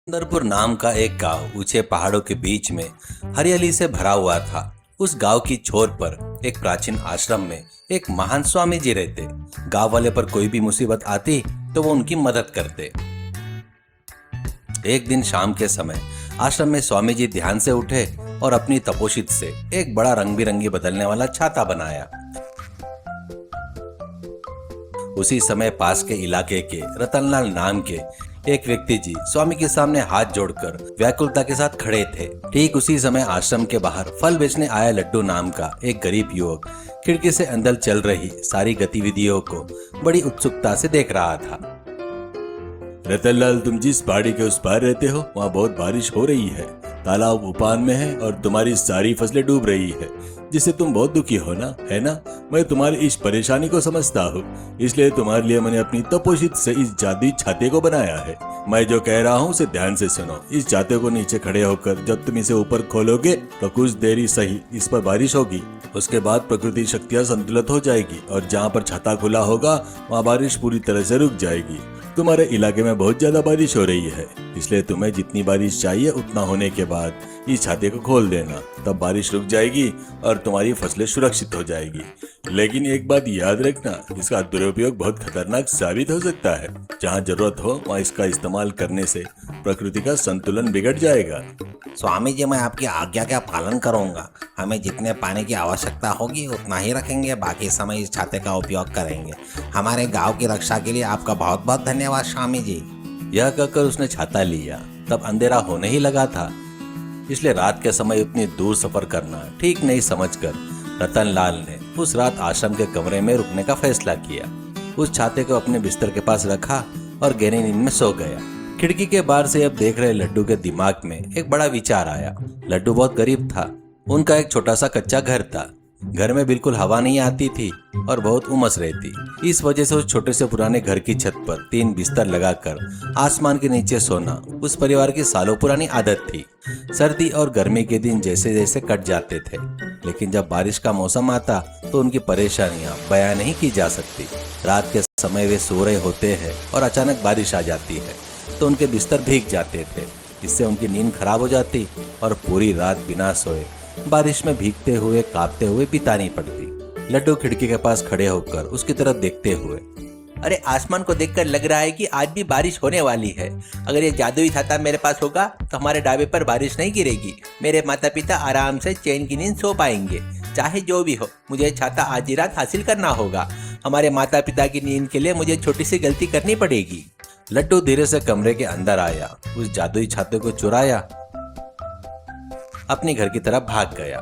सुंदरपुर नाम का एक गांव ऊंचे पहाड़ों के बीच में हरियाली से भरा हुआ था। उस गांव की छोर पर एक प्राचीन आश्रम में एक महान स्वामी जी रहते। गांव वाले पर कोई भी मुसीबत आती तो वो उनकी मदद करते। एक दिन शाम के समय आश्रम में स्वामी जी ध्यान से उठे और अपनी तपोशित से एक बड़ा रंग बिरंगी बदलने वाला छाता बनाया। उसी समय पास के इलाके के रतनलाल नाम के एक व्यक्ति जी स्वामी के सामने हाथ जोड़कर व्याकुलता के साथ खड़े थे। ठीक उसी समय आश्रम के बाहर फल बेचने आया लड्डू नाम का एक गरीब युवक खिड़की से अंदर चल रही सारी गतिविधियों को बड़ी उत्सुकता से देख रहा था। रतनलाल, तुम जिस पहाड़ी के उस पार रहते हो वहाँ बहुत बारिश हो रही है। तालाब उफान में है और तुम्हारी सारी फसलें डूब रही है, जिससे तुम बहुत दुखी हो ना, है ना? मैं तुम्हारी इस परेशानी को समझता हूँ, इसलिए तुम्हारे लिए मैंने अपनी तपोशित से इस जादुई छाते को बनाया है। मैं जो कह रहा हूँ उसे ध्यान से सुनो। इस छाते को नीचे खड़े होकर जब तुम इसे ऊपर खोलोगे तो कुछ देर ही सही इस पर बारिश होगी। उसके बाद प्रकृति शक्तियाँ संतुलित हो जाएगी और जहाँ पर छाता खुला होगा वहाँ बारिश पूरी तरह से रुक जाएगी। तुम्हारे इलाके में बहुत ज्यादा बारिश हो रही है, इसलिए तुम्हें जितनी बारिश चाहिए उतना होने के बाद इस छाते को खोल देना। तब बारिश रुक जाएगी और तुम्हारी फसलें सुरक्षित हो जाएगी। लेकिन एक बात याद रखना, इसका दुरुपयोग बहुत खतरनाक साबित हो सकता है। जहाँ जरूरत हो वहाँ इसका इस्तेमाल करने से प्रकृति का संतुलन बिगड़ जाएगा। स्वामी जी, मैं आपकी आज्ञा का पालन करूंगा। हमें जितने पानी की आवश्यकता होगी उतना ही रखेंगे, बाकी समय इस छाते का उपयोग करेंगे। हमारे गांव की रक्षा के लिए आपका बहुत बहुत धन्यवाद स्वामी जी। यह कहकर उसने छाता लिया। तब अंधेरा होने ही लगा था, इसलिए रात के समय उतनी दूर सफर करना ठीक नहीं समझकर रतनलाल ने उस रात आश्रम के कमरे में रुकने का फैसला किया। उस छाते को अपने बिस्तर के पास रखा और गहरी नींद में सो गया। खिड़की के बाहर से अब देख रहे लड्डू के दिमाग में एक बड़ा विचार आया। लड्डू बहुत गरीब था। उनका एक छोटा सा कच्चा घर था। घर में बिल्कुल हवा नहीं आती थी और बहुत उमस रहती। इस वजह से उस छोटे से पुराने घर की छत पर 3 बिस्तर लगाकर आसमान के नीचे सोना उस परिवार की सालों पुरानी आदत थी। सर्दी और गर्मी के दिन जैसे जैसे कट जाते थे, लेकिन जब बारिश का मौसम आता तो उनकी परेशानियां बयां नहीं की जा सकती। रात के समय वे सो रहे होते हैं और अचानक बारिश आ जाती है तो उनके बिस्तर भीग जाते थे। इससे उनकी नींद खराब हो जाती और पूरी रात बिना सोए बारिश में भीगते हुए कांपते हुए बितानी पड़ती। लड्डू खिड़की के पास खड़े होकर उसकी तरफ देखते हुए, अरे, आसमान को देखकर लग रहा है कि आज भी बारिश होने वाली है। अगर ये जादुई छाता मेरे पास होगा तो हमारे ढाबे पर बारिश नहीं गिरेगी। मेरे माता पिता आराम से चैन की नींद सो पाएंगे। चाहे जो भी हो, मुझे छाता आज ही रात हासिल करना होगा। हमारे माता पिता की नींद के लिए मुझे छोटी सी गलती करनी पड़ेगी। लड्डू धीरे से कमरे के अंदर आया, उस जादुई छाते को चुराया, अपने घर की तरफ भाग गया।